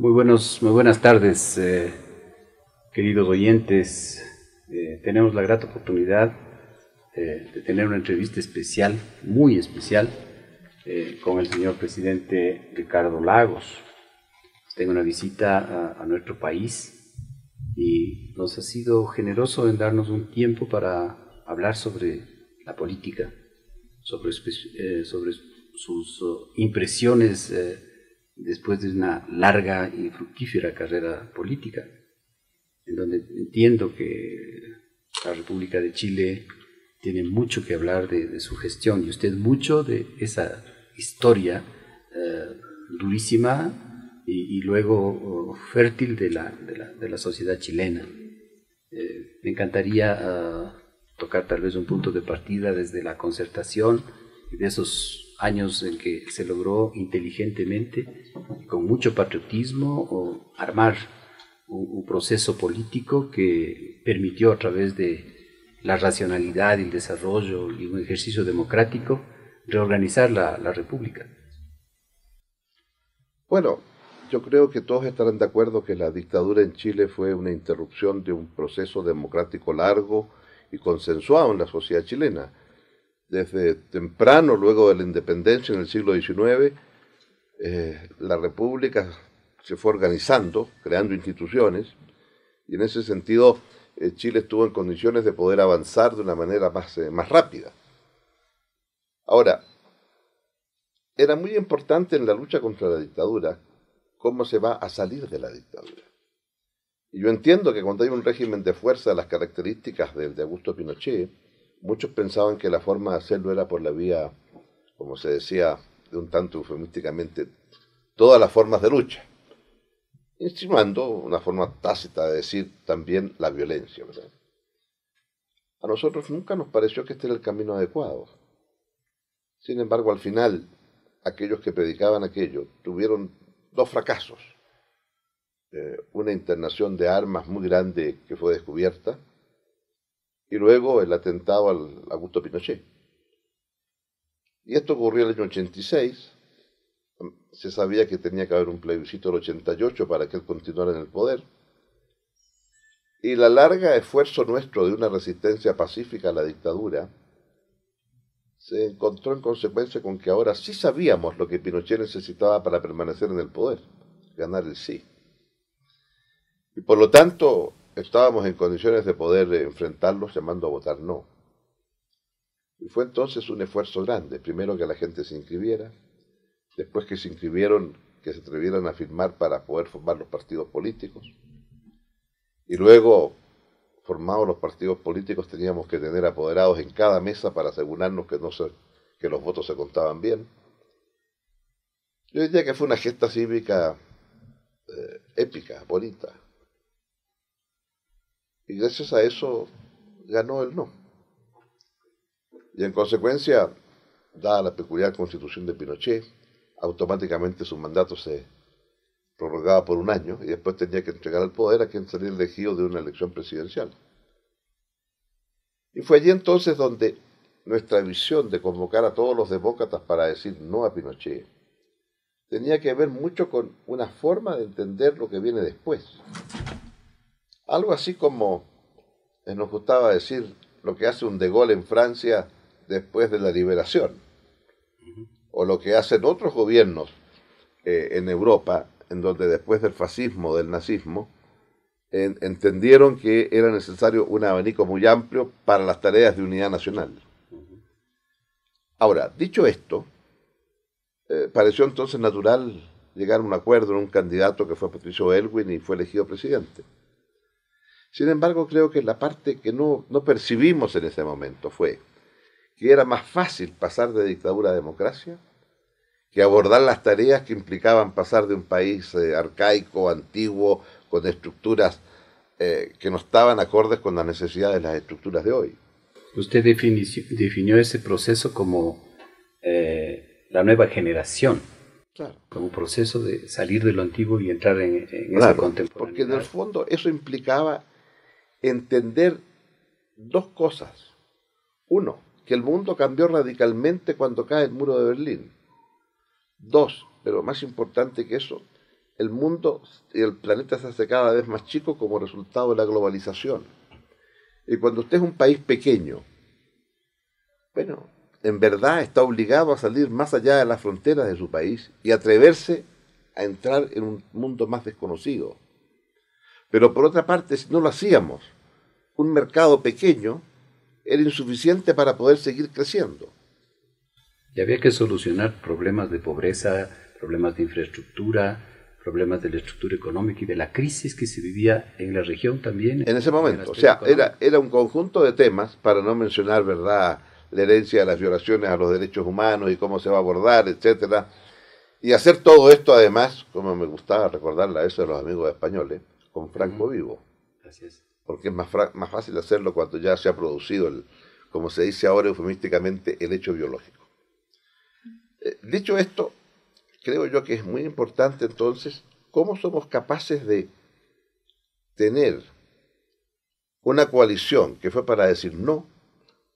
Muy buenas tardes, queridos oyentes. Tenemos la grata oportunidad de tener una entrevista especial, muy especial, con el señor presidente Ricardo Lagos. Tengo una visita a nuestro país y nos ha sido generoso en darnos un tiempo para hablar sobre la política, sobre sus impresiones después de una larga y fructífera carrera política, en donde entiendo que la República de Chile tiene mucho que hablar de su gestión, y usted mucho de esa historia durísima y luego fértil de la sociedad chilena. Me encantaría tocar tal vez un punto de partida desde la concertación y de esos años en que se logró inteligentemente, con mucho patriotismo, armar un proceso político que permitió, a través de la racionalidad y el desarrollo y un ejercicio democrático, reorganizar la República. Bueno, yo creo que todos estarán de acuerdo que la dictadura en Chile fue una interrupción de un proceso democrático largo y consensuado en la sociedad chilena. Desde temprano, luego de la independencia en el siglo XIX, la República se fue organizando, creando instituciones, y en ese sentido Chile estuvo en condiciones de poder avanzar de una manera más rápida. Ahora, era muy importante en la lucha contra la dictadura cómo se va a salir de la dictadura. Y yo entiendo que cuando hay un régimen de fuerza, las características del de Augusto Pinochet, muchos pensaban que la forma de hacerlo era por la vía, como se decía de un tanto eufemísticamente, todas las formas de lucha, insinuando una forma tácita de decir también la violencia, ¿verdad? A nosotros nunca nos pareció que este era el camino adecuado. Sin embargo, al final, aquellos que predicaban aquello tuvieron dos fracasos. Una internación de armas muy grande que fue descubierta, y luego el atentado al Augusto Pinochet. Y esto ocurrió en el año 86, se sabía que tenía que haber un plebiscito en el 88 para que él continuara en el poder, y la larga esfuerzo nuestro de una resistencia pacífica a la dictadura se encontró en consecuencia con que ahora sí sabíamos lo que Pinochet necesitaba para permanecer en el poder, ganar el sí. Y por lo tanto estábamos en condiciones de poder enfrentarlos llamando a votar no. Y fue entonces un esfuerzo grande, primero que la gente se inscribiera, después que se inscribieron, que se atrevieran a firmar para poder formar los partidos políticos, y luego, formados los partidos políticos, teníamos que tener apoderados en cada mesa para asegurarnos que los votos se contaban bien. Yo diría que fue una gesta cívica épica, bonita, y gracias a eso ganó el no. Y en consecuencia, dada la peculiar constitución de Pinochet, automáticamente su mandato se prorrogaba por un año y después tenía que entregar el poder a quien salía elegido de una elección presidencial. Y fue allí entonces donde nuestra visión de convocar a todos los demócratas para decir no a Pinochet tenía que ver mucho con una forma de entender lo que viene después. Algo así como nos gustaba decir lo que hace un De Gaulle en Francia después de la liberación, o lo que hacen otros gobiernos en Europa, en donde después del fascismo, del nazismo, entendieron que era necesario un abanico muy amplio para las tareas de unidad nacional. Ahora, dicho esto, pareció entonces natural llegar a un acuerdo en un candidato que fue Patricio Aylwin y fue elegido presidente. Sin embargo, creo que la parte que no percibimos en ese momento fue que era más fácil pasar de dictadura a democracia que abordar las tareas que implicaban pasar de un país arcaico, antiguo, con estructuras que no estaban acordes con las necesidades de las estructuras de hoy. Usted definió ese proceso como la nueva generación, claro, como un proceso de salir de lo antiguo y entrar en claro, esa contemporaneidad. Porque en el fondo eso implicaba entender dos cosas. Uno, que el mundo cambió radicalmente cuando cae el muro de Berlín. Dos, pero más importante que eso, el mundo y el planeta se hace cada vez más chico como resultado de la globalización. Y cuando usted es un país pequeño, bueno, en verdad está obligado a salir más allá de las fronteras de su país y atreverse a entrar en un mundo más desconocido. Pero por otra parte, si no lo hacíamos, un mercado pequeño era insuficiente para poder seguir creciendo. Y había que solucionar problemas de pobreza, problemas de infraestructura, problemas de la estructura económica y de la crisis que se vivía en la región también. En ese momento, o sea, era un conjunto de temas, para no mencionar, ¿verdad?, la herencia de las violaciones a los derechos humanos y cómo se va a abordar, etcétera. Y hacer todo esto, además, como me gustaba recordarle a eso de los amigos españoles, con Franco vivo. Así es. Porque es más fácil hacerlo cuando ya se ha producido, como se dice ahora eufemísticamente, el hecho biológico. Dicho esto, creo yo que es muy importante entonces cómo somos capaces de tener una coalición que fue para decir no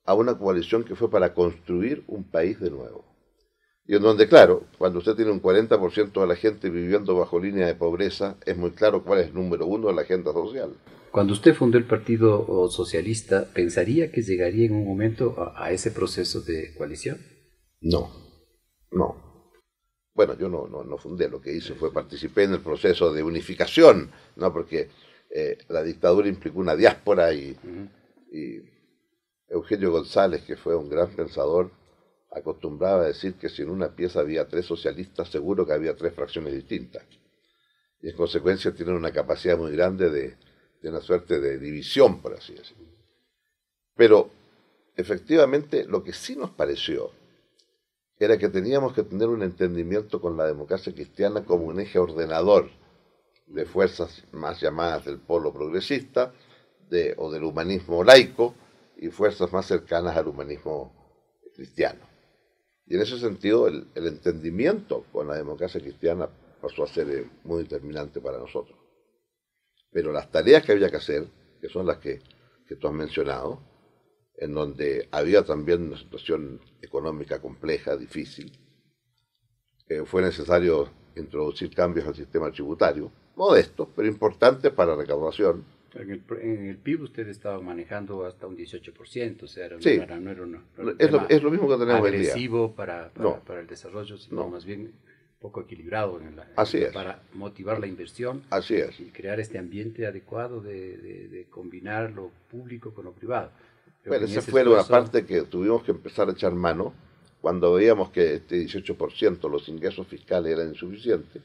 a una coalición que fue para construir un país de nuevo. Y en donde, claro, cuando usted tiene un 40% de la gente viviendo bajo línea de pobreza, es muy claro cuál es el número uno de la agenda social. Cuando usted fundó el Partido Socialista, ¿pensaría que llegaría en un momento a ese proceso de coalición? No. Bueno, yo no fundé, lo que hice fue participé en el proceso de unificación, ¿no? Porque la dictadura implicó una diáspora y Eugenio González, que fue un gran pensador, acostumbraba a decir que si en una pieza había 3 socialistas, seguro que había 3 fracciones distintas. Y en consecuencia tienen una capacidad muy grande de una suerte de división, por así decirlo. Pero, efectivamente, lo que sí nos pareció era que teníamos que tener un entendimiento con la democracia cristiana como un eje ordenador de fuerzas más llamadas del polo progresista o del humanismo laico y fuerzas más cercanas al humanismo cristiano. Y en ese sentido el entendimiento con la democracia cristiana pasó a ser muy determinante para nosotros. Pero las tareas que había que hacer, que son las que tú has mencionado, en donde había también una situación económica compleja, difícil, fue necesario introducir cambios al sistema tributario, modestos, pero importantes para la recaudación. En el PIB usted estaba manejando hasta un 18%, o sea, sí, no era es lo mismo que tenemos hoy día. Agresivo para el desarrollo, sino más bien poco equilibrado para motivar la inversión. Así es. Y crear este ambiente adecuado de combinar lo público con lo privado. Bueno, esa fue una parte que tuvimos que empezar a echar mano cuando veíamos que este 18% los ingresos fiscales eran insuficientes.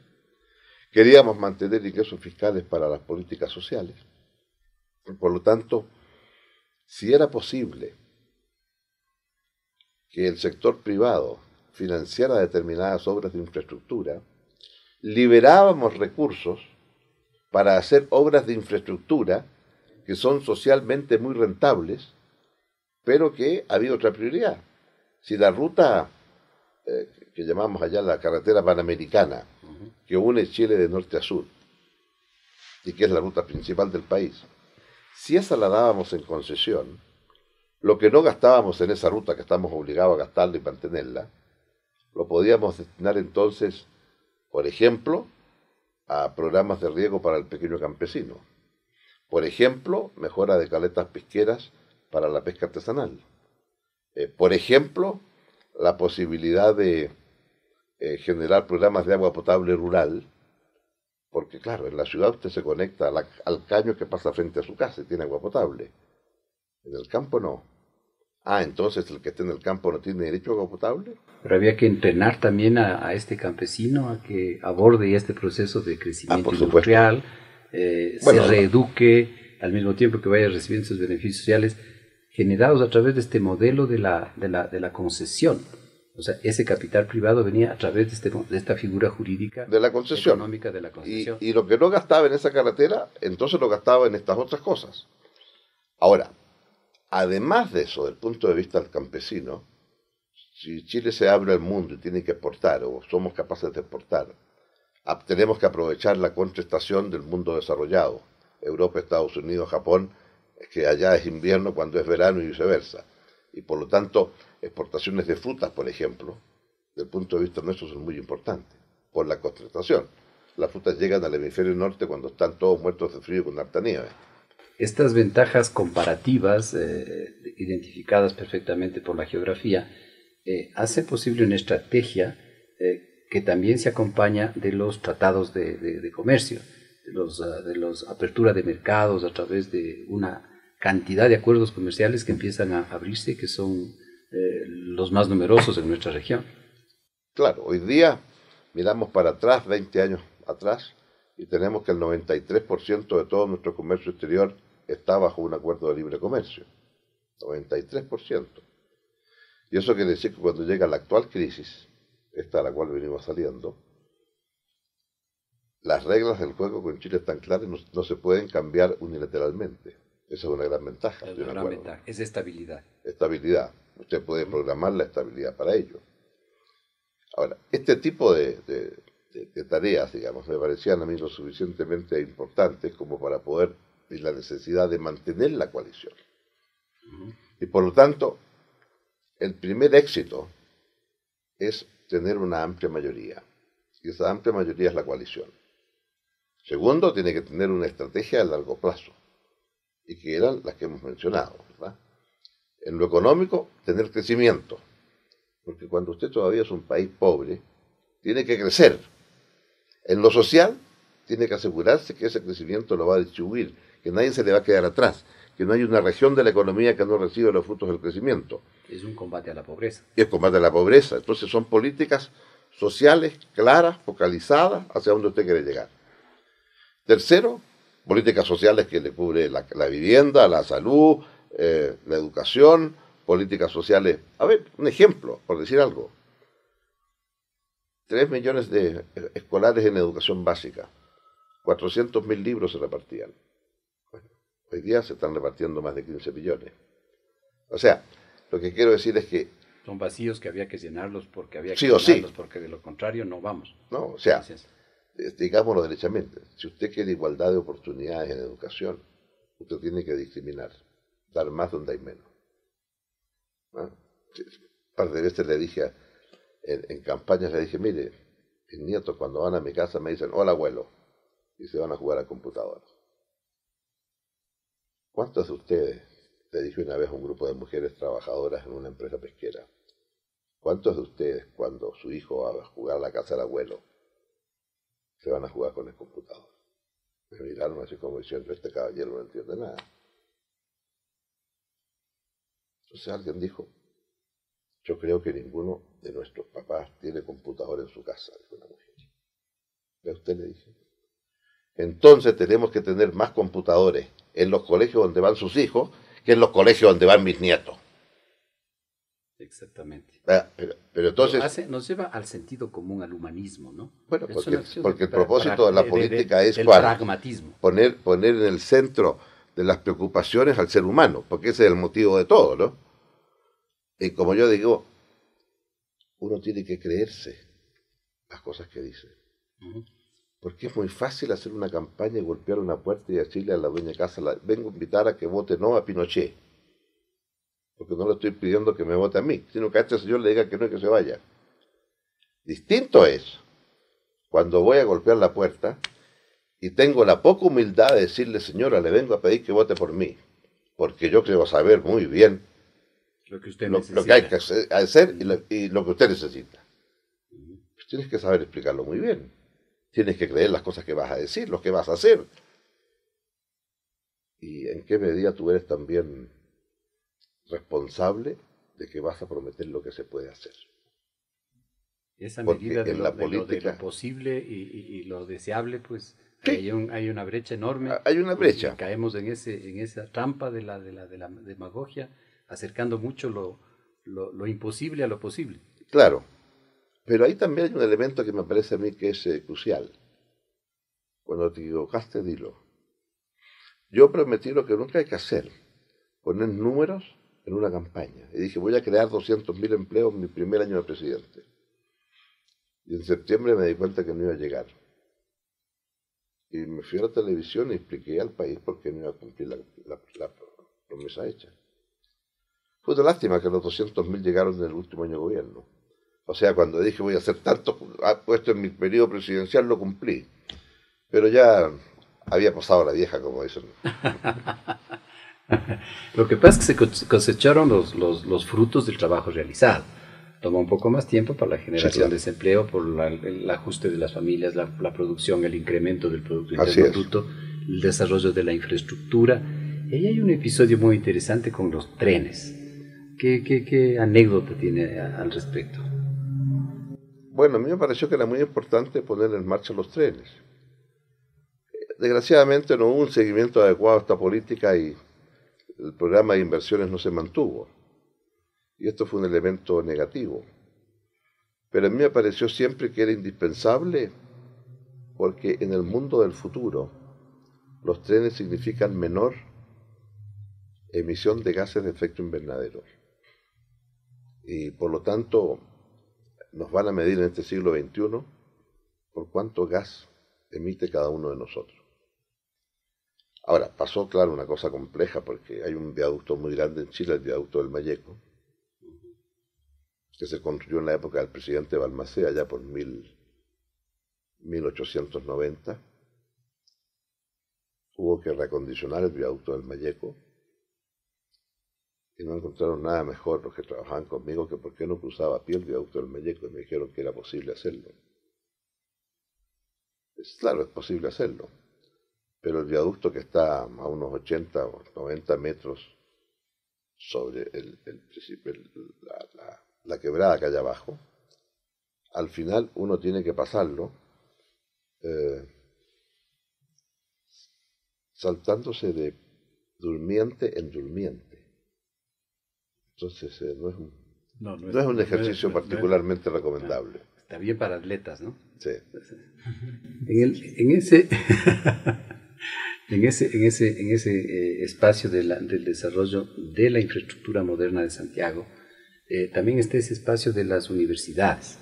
Queríamos mantener ingresos fiscales para las políticas sociales. Por lo tanto, si era posible que el sector privado financiara determinadas obras de infraestructura, liberábamos recursos para hacer obras de infraestructura que son socialmente muy rentables, pero que había otra prioridad. Si la ruta que llamamos allá la carretera panamericana, que une Chile de norte a sur, y que es la ruta principal del país, si esa la dábamos en concesión, lo que no gastábamos en esa ruta, que estamos obligados a gastarla y mantenerla, lo podíamos destinar entonces, por ejemplo, a programas de riego para el pequeño campesino. Por ejemplo, mejora de caletas pesqueras para la pesca artesanal. Por ejemplo, la posibilidad de generar programas de agua potable rural, porque claro, en la ciudad usted se conecta al caño que pasa frente a su casa y tiene agua potable. En el campo no. Entonces el que esté en el campo no tiene derecho a agua potable. Pero había que entrenar también a este campesino a que aborde este proceso de crecimiento industrial, se reeduque, al mismo tiempo que vaya recibiendo sus beneficios sociales, generados a través de este modelo de la concesión. O sea, ese capital privado venía a través de esta figura jurídica de la concesión, económica de la concesión. Y lo que no gastaba en esa carretera, entonces lo gastaba en estas otras cosas. Ahora, además de eso, desde el punto de vista del campesino, si Chile se abre al mundo y tiene que exportar, o somos capaces de exportar, tenemos que aprovechar la contraestación del mundo desarrollado. Europa, Estados Unidos, Japón, que allá es invierno cuando es verano y viceversa. Y por lo tanto, exportaciones de frutas, por ejemplo, desde el punto de vista nuestro son muy importantes, por la contrastación. las frutas llegan al hemisferio norte cuando están todos muertos de frío con harta nieve. Estas ventajas comparativas, identificadas perfectamente por la geografía, hace posible una estrategia que también se acompaña de los tratados de comercio, de los apertura de mercados a través de una cantidad de acuerdos comerciales que empiezan a abrirse, que son los más numerosos en nuestra región. Claro, hoy día miramos para atrás, 20 años atrás, y tenemos que el 93% de todo nuestro comercio exterior está bajo un acuerdo de libre comercio. 93%. Y eso quiere decir que cuando llega la actual crisis, esta a la cual venimos saliendo, las reglas del juego con Chile están claras y no se pueden cambiar unilateralmente. Esa es una gran ventaja. Es una gran ventaja, es estabilidad. Estabilidad. Usted puede programar la estabilidad para ello. Ahora, este tipo de tareas, digamos, me parecían a mí lo suficientemente importantes como para poder, y la necesidad de mantener la coalición. Y por lo tanto, el primer éxito es tener una amplia mayoría. Y esa amplia mayoría es la coalición. Segundo, tiene que tener una estrategia a largo plazo. Y que eran las que hemos mencionado, ¿verdad? En lo económico, tener crecimiento. Porque cuando usted todavía es un país pobre, tiene que crecer. En lo social, tiene que asegurarse que ese crecimiento lo va a distribuir, que nadie se le va a quedar atrás, que no hay una región de la economía que no reciba los frutos del crecimiento. Es un combate a la pobreza. Y es combate a la pobreza. Entonces son políticas sociales, claras, focalizadas hacia donde usted quiere llegar. Tercero, políticas sociales que le cubre la vivienda, la salud, la educación, políticas sociales. A ver, un ejemplo, por decir algo. 3 millones de escolares en educación básica. 400.000 libros se repartían. Bueno, hoy día se están repartiendo más de 15 millones. O sea, lo que quiero decir es que son vacíos que había que llenarlos porque había que sí o llenarlos, sí. porque de lo contrario no vamos. No, o sea, digámoslo derechamente, si usted quiere igualdad de oportunidades en educación, usted tiene que discriminar, dar más donde hay menos. ¿No? Un par de veces le dije, en campañas le dije, mire, mis nietos cuando van a mi casa me dicen, hola abuelo, y se van a jugar al computador. ¿Cuántos de ustedes, le dije una vez a un grupo de mujeres trabajadoras en una empresa pesquera, cuántos de ustedes cuando su hijo va a jugar a la casa del abuelo, se van a jugar con el computador? Me miraron así como diciendo, este caballero no entiende nada. Entonces alguien dijo, yo creo que ninguno de nuestros papás tiene computador en su casa, dijo una mujer. ¿Ve usted? Le dije. Entonces tenemos que tener más computadores en los colegios donde van sus hijos que en los colegios donde van mis nietos. Exactamente. Pero entonces nos lleva al sentido común, al humanismo, ¿no? Bueno, porque el propósito de la política es ¿cuál? Pragmatismo. Poner en el centro de las preocupaciones al ser humano, porque ese es el motivo de todo, ¿no? Y como yo digo, uno tiene que creerse las cosas que dice. Porque es muy fácil hacer una campaña y golpear una puerta y decirle a la dueña de casa, vengo a invitar a que vote no a Pinochet. Porque no le estoy pidiendo que me vote a mí, sino que a este señor le diga que no y que se vaya. Distinto es cuando voy a golpear la puerta y tengo la poca humildad de decirle, señora, le vengo a pedir que vote por mí, porque yo creo saber muy bien lo que usted lo que hay que hacer y lo que usted necesita. Pues tienes que saber explicarlo muy bien. Tienes que creer las cosas que vas a decir, lo que vas a hacer. Y en qué medida tú eres también responsable de que vas a prometer lo que se puede hacer. Esa medida de lo posible y lo deseable, pues sí. hay una brecha enorme. Hay una brecha. Y caemos en esa trampa de la demagogia, acercando mucho lo imposible a lo posible. Claro, pero ahí también hay un elemento que me parece a mí que es crucial. Cuando te equivocaste, dilo. Yo prometí lo que nunca hay que hacer, poner números en una campaña. Y dije, voy a crear 200.000 empleos en mi primer año de presidente. Y en septiembre me di cuenta que no iba a llegar. Y me fui a la televisión y expliqué al país por qué no iba a cumplir la promesa hecha. Fue una lástima que los 200.000 llegaron en el último año de gobierno. O sea, cuando dije voy a hacer tanto puesto en mi periodo presidencial, lo cumplí. Pero ya había pasado la vieja, como dicen. Lo que pasa es que se cosecharon los frutos del trabajo realizado. Toma un poco más tiempo para la generación, sí, claro, de desempleo, por el ajuste de las familias, la producción, el incremento del Producto Interno Bruto, el desarrollo de la infraestructura. Y ahí hay un episodio muy interesante con los trenes. ¿Qué anécdota tiene al respecto? Bueno, a mí me pareció que era muy importante poner en marcha los trenes. Desgraciadamente no hubo un seguimiento adecuado a esta política y el programa de inversiones no se mantuvo. Y esto fue un elemento negativo. Pero a mí me pareció siempre que era indispensable porque en el mundo del futuro los trenes significan menor emisión de gases de efecto invernadero. Y por lo tanto nos van a medir en este siglo XXI por cuánto gas emite cada uno de nosotros. Ahora, pasó, claro, una cosa compleja porque hay un viaducto muy grande en Chile, el viaducto del Mayeco, que se construyó en la época del presidente Balmaceda, allá por 1890. Hubo que reacondicionar el viaducto del Mayeco y no encontraron nada mejor los que trabajaban conmigo que por qué no cruzaba a pie el viaducto del Mayeco, y me dijeron que era posible hacerlo. Claro, es posible hacerlo, pero el viaducto que está a unos 80 o 90 metros sobre la quebrada que hay abajo, al final uno tiene que pasarlo saltándose de durmiente en durmiente. Entonces no es un ejercicio particularmente recomendable. Está bien para atletas, ¿no? Sí. En ese espacio del desarrollo de la infraestructura moderna de Santiago, también está ese espacio de las universidades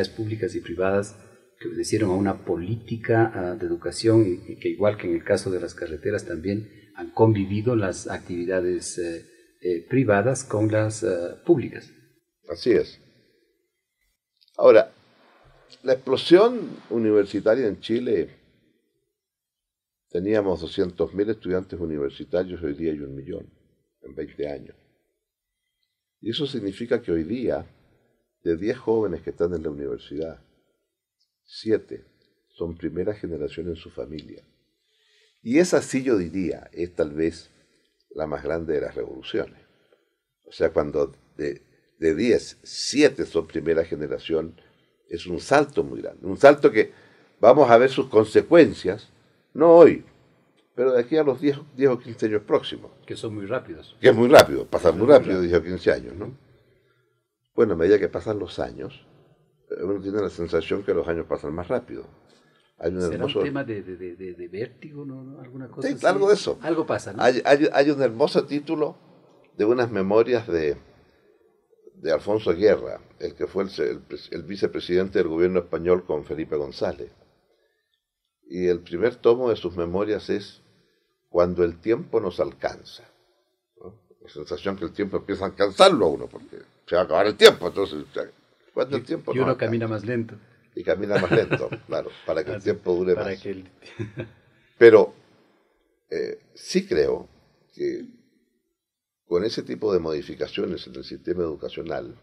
públicas y privadas que obedecieron a una política de educación y que, igual que en el caso de las carreteras, también han convivido las actividades privadas con las públicas. Así es. Ahora, la explosión universitaria en Chile, teníamos 200.000 estudiantes universitarios, hoy día hay 1 millón, en 20 años. Y eso significa que hoy día, de 10 jóvenes que están en la universidad, 7 son primera generación en su familia. Y esa, sí, yo diría, es tal vez la más grande de las revoluciones. O sea, cuando de 10, 7 son primera generación, es un salto muy grande. Un salto que vamos a ver sus consecuencias, no hoy, pero de aquí a los 10 o 15 años próximos. Que son muy rápidos. Que es muy rápido, pasan muy rápido 10 o 15 años, ¿no? Bueno, a medida que pasan los años, uno tiene la sensación que los años pasan más rápido. Hay un ¿Será un tema de vértigo, no? ¿Alguna cosa sí, así? Algo de eso. Algo pasa, ¿no? Hay un hermoso título de unas memorias de Alfonso Guerra, el que fue el vicepresidente del gobierno español con Felipe González. Y el primer tomo de sus memorias es Cuando el tiempo nos alcanza, ¿no? La sensación que el tiempo empieza a alcanzarlo a uno, porque se va a acabar el tiempo, entonces cuando el tiempo y uno camina más lento. Y camina más lento, claro, para que el tiempo dure para más. Que Pero sí creo que con ese tipo de modificaciones en el sistema educacional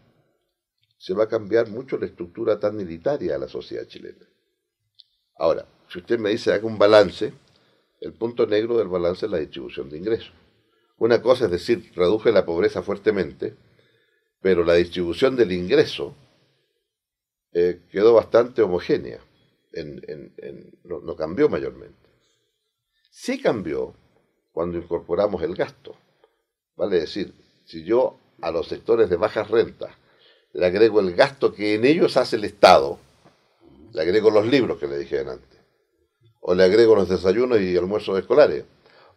se va a cambiar mucho la estructura tan elitaria de la sociedad chilena. Ahora, si usted me dice haga un balance, el punto negro del balance es la distribución de ingresos. Una cosa es decir, reduje la pobreza fuertemente, pero la distribución del ingreso quedó bastante homogénea, no cambió mayormente. Sí cambió cuando incorporamos el gasto. Vale decir, si yo a los sectores de bajas rentas le agrego el gasto que en ellos hace el Estado, le agrego los libros que le dije antes, o le agrego los desayunos y almuerzos escolares,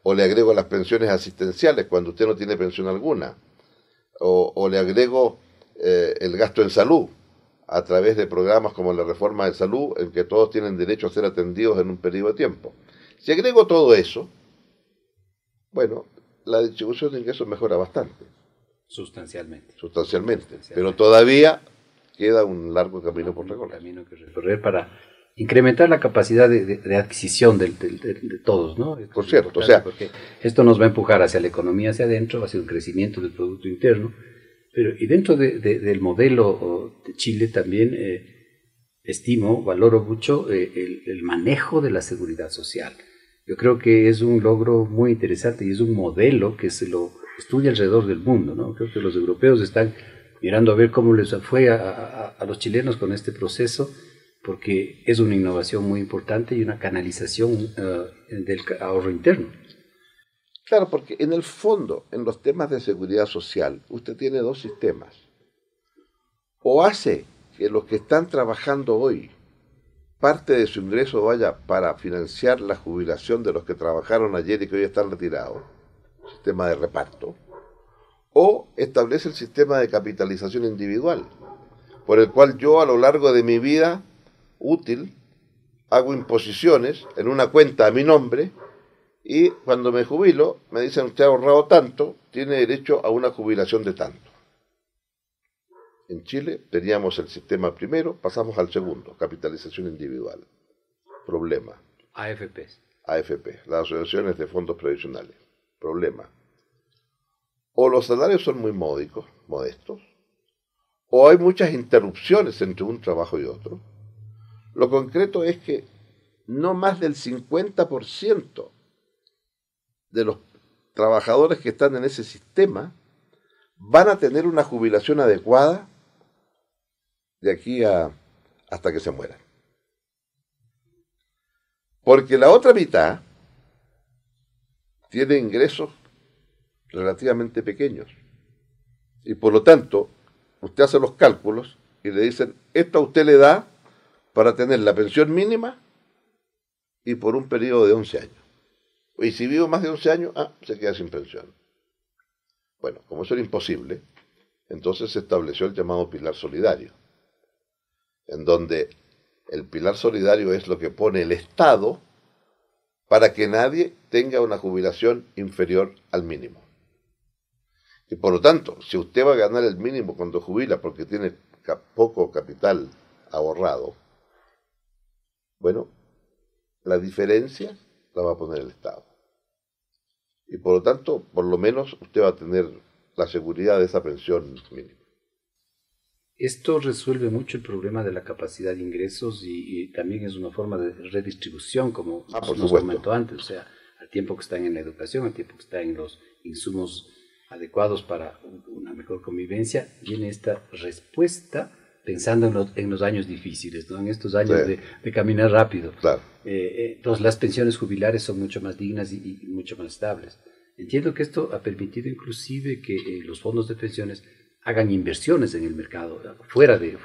o le agrego las pensiones asistenciales cuando usted no tiene pensión alguna, o le agrego el gasto en salud a través de programas como la reforma de salud, en que todos tienen derecho a ser atendidos en un periodo de tiempo. Si agrego todo eso, bueno, la distribución de ingresos mejora bastante. Sustancialmente. Pero todavía queda un largo camino por recorrer. Un camino que recorrer para incrementar la capacidad de adquisición de todos, ¿no? Esto Por es cierto, o importante sea, porque esto nos va a empujar hacia la economía, hacia adentro, hacia un crecimiento del Producto Interno, pero y dentro del modelo de Chile también estimo, valoro mucho el manejo de la seguridad social. Yo creo que es un logro muy interesante y es un modelo que se lo estudia alrededor del mundo, ¿no? Creo que los europeos están mirando a ver cómo les fue a los chilenos con este proceso, porque es una innovación muy importante y una canalización del ahorro interno. claro, porque en el fondo, en los temas de seguridad social, usted tiene dos sistemas. O hace que los que están trabajando hoy, parte de su ingreso vaya para financiar la jubilación de los que trabajaron ayer y que hoy están retirados, sistema de reparto, o establece el sistema de capitalización individual, por el cual yo a lo largo de mi vida útil hago imposiciones en una cuenta a mi nombre y cuando me jubilo me dicen usted ha ahorrado tanto, tiene derecho a una jubilación de tanto. En Chile teníamos el sistema primero, pasamos al segundo, capitalización individual. Problema. AFPs. AFP, las asociaciones de fondos previsionales. Problema. O los salarios son muy módicos, modestos, o hay muchas interrupciones entre un trabajo y otro. Lo concreto es que no más del 50% de los trabajadores que están en ese sistema van a tener una jubilación adecuada de aquí hasta que se mueran. Porque la otra mitad tiene ingresos relativamente pequeños. Y por lo tanto, usted hace los cálculos y le dicen, esto a usted le da para tener la pensión mínima y por un periodo de 11 años. Y si vivo más de 11 años, se queda sin pensión. Bueno, como eso era imposible, entonces se estableció el llamado pilar solidario, en donde el pilar solidario es lo que pone el Estado para que nadie tenga una jubilación inferior al mínimo. Y por lo tanto, si usted va a ganar el mínimo cuando jubila porque tiene poco capital ahorrado, bueno, la diferencia la va a poner el Estado. Y por lo tanto, por lo menos usted va a tener la seguridad de esa pensión mínima. Esto resuelve mucho el problema de la capacidad de ingresos y también es una forma de redistribución, como por nos supuesto. comentó antes, o sea, al tiempo que están en la educación, al tiempo que están en los insumos adecuados para una mejor convivencia, viene esta respuesta pensando en los años difíciles, ¿no? En estos años Sí. de caminar rápido. Claro. Entonces las pensiones jubilares son mucho más dignas y mucho más estables. Entiendo que esto ha permitido inclusive que los fondos de pensiones hagan inversiones en el mercado, fuera de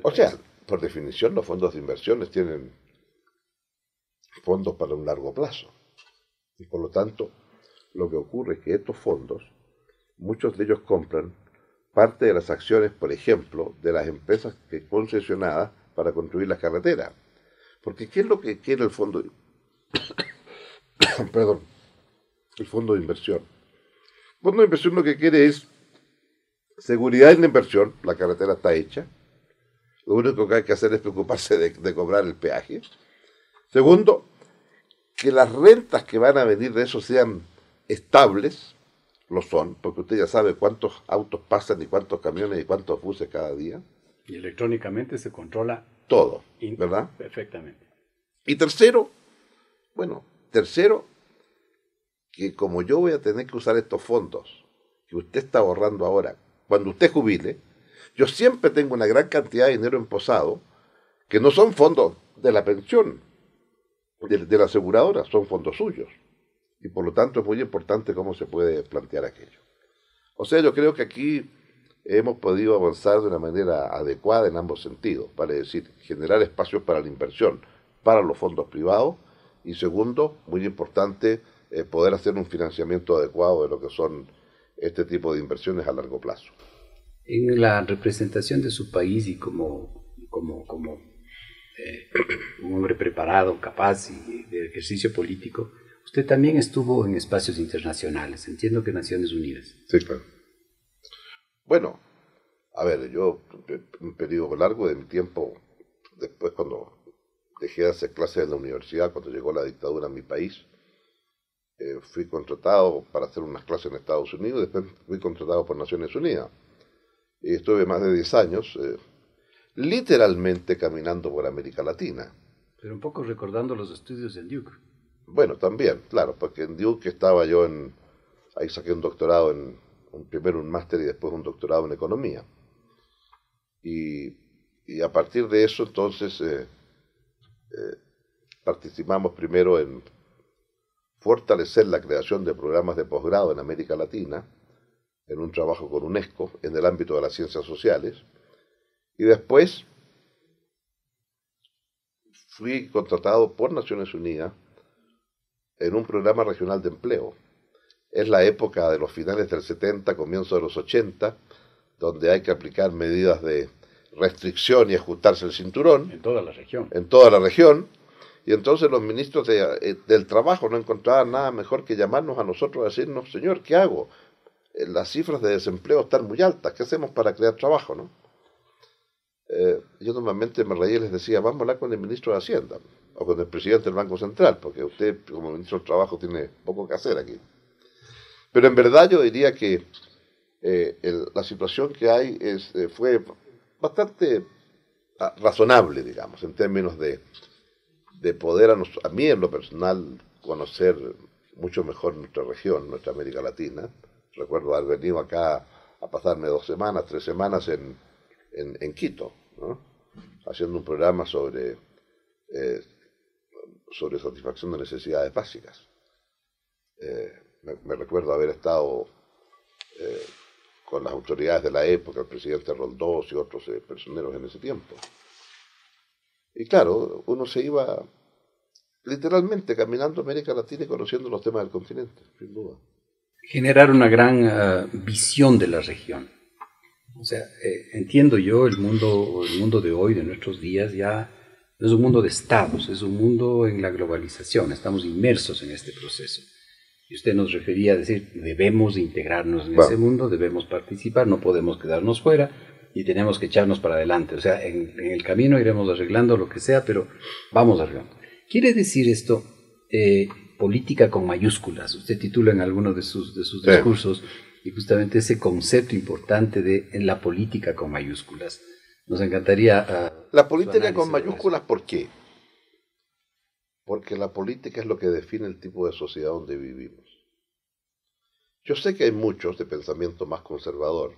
O sea, por definición, los fondos de inversiones tienen fondos para un largo plazo. Y por lo tanto, lo que ocurre es que estos fondos, muchos de ellos compran parte de las acciones, por ejemplo, de las empresas que concesionadas para construir las carreteras. Porque ¿qué es lo que quiere el fondo? Perdón, el fondo de inversión. El fondo de inversión lo que quiere es seguridad en la inversión, la carretera está hecha. Lo único que hay que hacer es preocuparse de cobrar el peaje. Segundo, que las rentas que van a venir de eso sean estables, lo son, porque usted ya sabe cuántos autos pasan y cuántos camiones y cuántos buses cada día. Y electrónicamente se controla todo, ¿verdad? Perfectamente. Y tercero, que como yo voy a tener que usar estos fondos que usted está ahorrando ahora, cuando usted jubile, yo siempre tengo una gran cantidad de dinero emposado que no son fondos de la pensión, de la aseguradora, son fondos suyos. Y por lo tanto es muy importante cómo se puede plantear aquello. O sea, yo creo que aquí hemos podido avanzar de una manera adecuada en ambos sentidos, vale decir, generar espacios para la inversión, para los fondos privados, y segundo, muy importante, poder hacer un financiamiento adecuado de lo que son este tipo de inversiones a largo plazo. En la representación de su país y como un hombre preparado, capaz y de ejercicio político, usted también estuvo en espacios internacionales, entiendo que Naciones Unidas. Sí, claro. Bueno, a ver, yo un periodo largo de mi tiempo, después cuando dejé de hacer clases en la universidad cuando llegó la dictadura a mi país. Fui contratado para hacer unas clases en Estados Unidos, después fui contratado por Naciones Unidas. Y estuve más de 10 años, literalmente caminando por América Latina. Pero un poco recordando los estudios en Duke. Bueno, también, claro, porque en Duke estaba yo ahí saqué un doctorado primero un máster y después un doctorado en economía. Y a partir de eso, entonces, participamos primero en fortalecer la creación de programas de posgrado en América Latina, en un trabajo con UNESCO, en el ámbito de las ciencias sociales, y después fui contratado por Naciones Unidas en un programa regional de empleo. Es la época de los finales del 70, comienzo de los 80, donde hay que aplicar medidas de restricción y ajustarse el cinturón. En toda la región. En toda la región. Y entonces los ministros del trabajo no encontraban nada mejor que llamarnos a nosotros a decirnos, señor, ¿qué hago? Las cifras de desempleo están muy altas, ¿qué hacemos para crear trabajo, no? Yo normalmente me reía y les decía, vamos a hablar con el ministro de Hacienda o con el presidente del Banco Central, porque usted como ministro del Trabajo tiene poco que hacer aquí. Pero en verdad yo diría que la situación que hay fue bastante razonable, digamos, en términos de poder a mí en lo personal conocer mucho mejor nuestra región, nuestra América Latina. Recuerdo haber venido acá a pasarme 2 semanas, 3 semanas en Quito, ¿no? Haciendo un programa sobre satisfacción de necesidades básicas. Me recuerdo haber estado con las autoridades de la época, el presidente Roldós y otros personeros en ese tiempo. Y claro, uno se iba literalmente caminando América Latina y conociendo los temas del continente, sin duda. Generar una gran visión de la región. O sea, entiendo yo el mundo de hoy, de nuestros días, ya no es un mundo de estados, es un mundo en la globalización, estamos inmersos en este proceso. Y usted nos refería a decir, debemos integrarnos en ese mundo, debemos participar, no podemos quedarnos fuera y tenemos que echarnos para adelante. O sea, en el camino iremos arreglando lo que sea, pero vamos arreglando. ¿Quiere decir esto política con mayúsculas? Usted titula en alguno de sus discursos y justamente ese concepto importante de en la política con mayúsculas. Nos encantaría... la política con mayúsculas, ¿por qué? Porque la política es lo que define el tipo de sociedad donde vivimos. Yo sé que hay muchos de pensamiento más conservador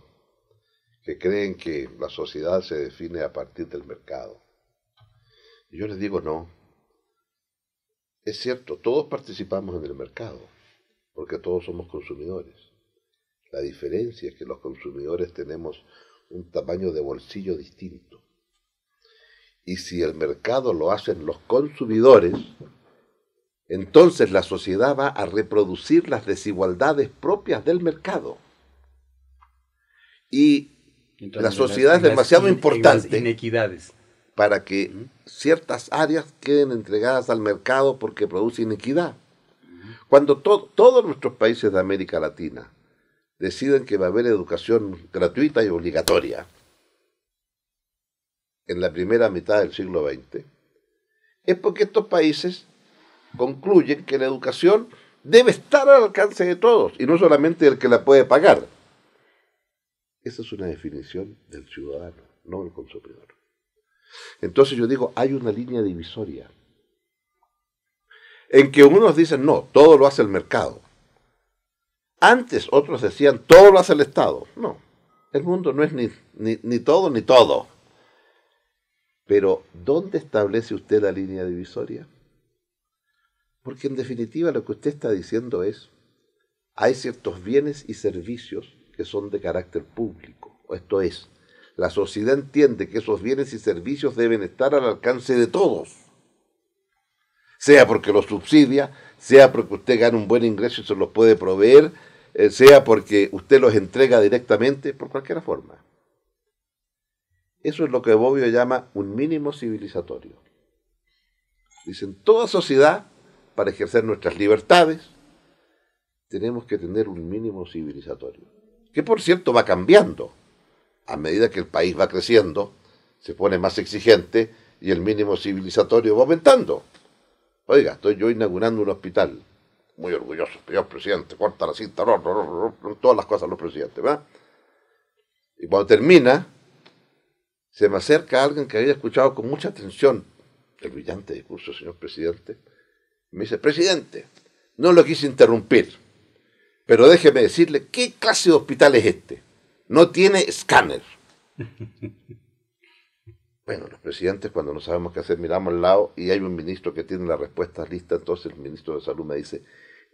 que creen que la sociedad se define a partir del mercado. Y yo les digo no. Es cierto, todos participamos en el mercado, porque todos somos consumidores. La diferencia es que los consumidores tenemos un tamaño de bolsillo distinto. Y si el mercado lo hacen los consumidores, entonces la sociedad va a reproducir las desigualdades propias del mercado. Y entonces, la sociedad es demasiado importante inequidades para que ciertas áreas queden entregadas al mercado porque produce inequidad. Cuando todos nuestros países de América Latina deciden que va a haber educación gratuita y obligatoria en la primera mitad del siglo XX, es porque estos países concluyen que la educación debe estar al alcance de todos y no solamente del que la puede pagar. Esa es una definición del ciudadano, no del consumidor. Entonces yo digo, hay una línea divisoria en que unos dicen, no, todo lo hace el mercado. Antes otros decían, todo lo hace el Estado. No, el mundo no es ni todo ni todo. Pero, ¿dónde establece usted la línea divisoria? Porque en definitiva lo que usted está diciendo es, hay ciertos bienes y servicios que son de carácter público. Esto es, la sociedad entiende que esos bienes y servicios deben estar al alcance de todos. Sea porque los subsidia, sea porque usted gana un buen ingreso y se los puede proveer, sea porque usted los entrega directamente, por cualquier forma. Eso es lo que Bobbio llama un mínimo civilizatorio. Dicen, toda sociedad, para ejercer nuestras libertades, tenemos que tener un mínimo civilizatorio. Que por cierto va cambiando. A medida que el país va creciendo, se pone más exigente y el mínimo civilizatorio va aumentando. Oiga, estoy yo inaugurando un hospital, muy orgulloso, señor presidente, corta la cinta, todas las cosas los presidentes, ¿verdad? Y cuando termina, se me acerca alguien que había escuchado con mucha atención el brillante discurso del señor presidente, y me dice: presidente, no lo quise interrumpir, pero déjeme decirle, ¿qué clase de hospital es este? No tiene escáner. Bueno, los presidentes, cuando no sabemos qué hacer, miramos al lado y hay un ministro que tiene la respuesta lista. Entonces el ministro de Salud me dice: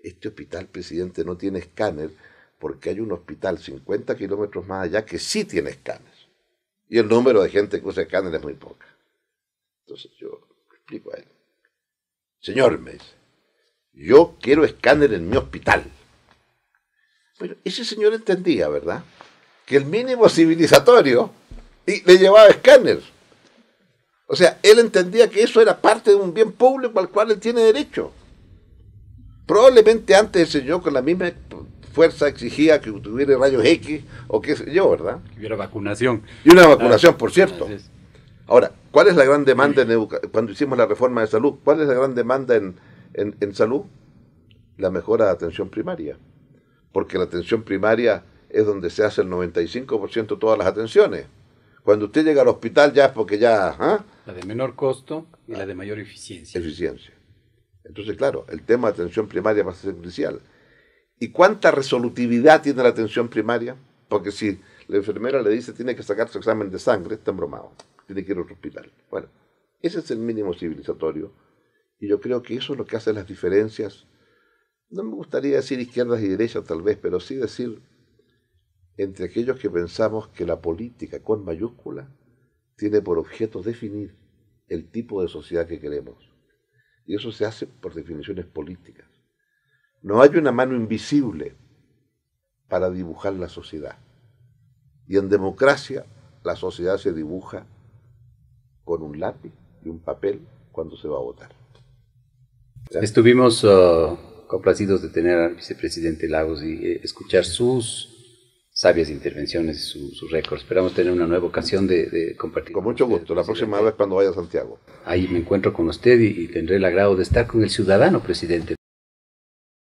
este hospital, presidente, no tiene escáner porque hay un hospital 50 kilómetros más allá que sí tiene escáner. Y el número de gente que usa escáner es muy poca. Entonces yo le explico a él: señor, me dice, yo quiero escáner en mi hospital. Bueno, ese señor entendía, ¿verdad?, que el mínimo civilizatorio le llevaba escáner. O sea, él entendía que eso era parte de un bien público al cual él tiene derecho. Probablemente antes el señor con la misma fuerza exigía que tuviera rayos X o qué sé yo, ¿verdad? Que hubiera vacunación. Y una vacunación, por cierto. Ahora, ¿cuál es la gran demanda en educación? Cuando hicimos la reforma de salud, ¿cuál es la gran demanda en salud? La mejora de atención primaria. Porque la atención primaria es donde se hace el 95% de todas las atenciones. Cuando usted llega al hospital ya es porque ya... La de menor costo y la de mayor eficiencia. Eficiencia. Entonces, claro, el tema de atención primaria va a ser crucial. ¿Y cuánta resolutividad tiene la atención primaria? Porque si la enfermera le dice tiene que sacar su examen de sangre, está embromado. Tiene que ir a otro hospital. Bueno, ese es el mínimo civilizatorio. Y yo creo que eso es lo que hace las diferencias. No me gustaría decir izquierdas y derechas tal vez, pero sí decir entre aquellos que pensamos que la política con mayúscula tiene por objeto definir el tipo de sociedad que queremos. Y eso se hace por definiciones políticas. No hay una mano invisible para dibujar la sociedad. Y en democracia la sociedad se dibuja con un lápiz y un papel cuando se va a votar. Estuvimos complacidos de tener al vicepresidente Lagos y escuchar sus sabias intervenciones, su récord. Esperamos tener una nueva ocasión de compartir. Con mucho gusto, la próxima vez cuando vaya a Santiago. Ahí me encuentro con usted y tendré el agrado de estar con el ciudadano presidente.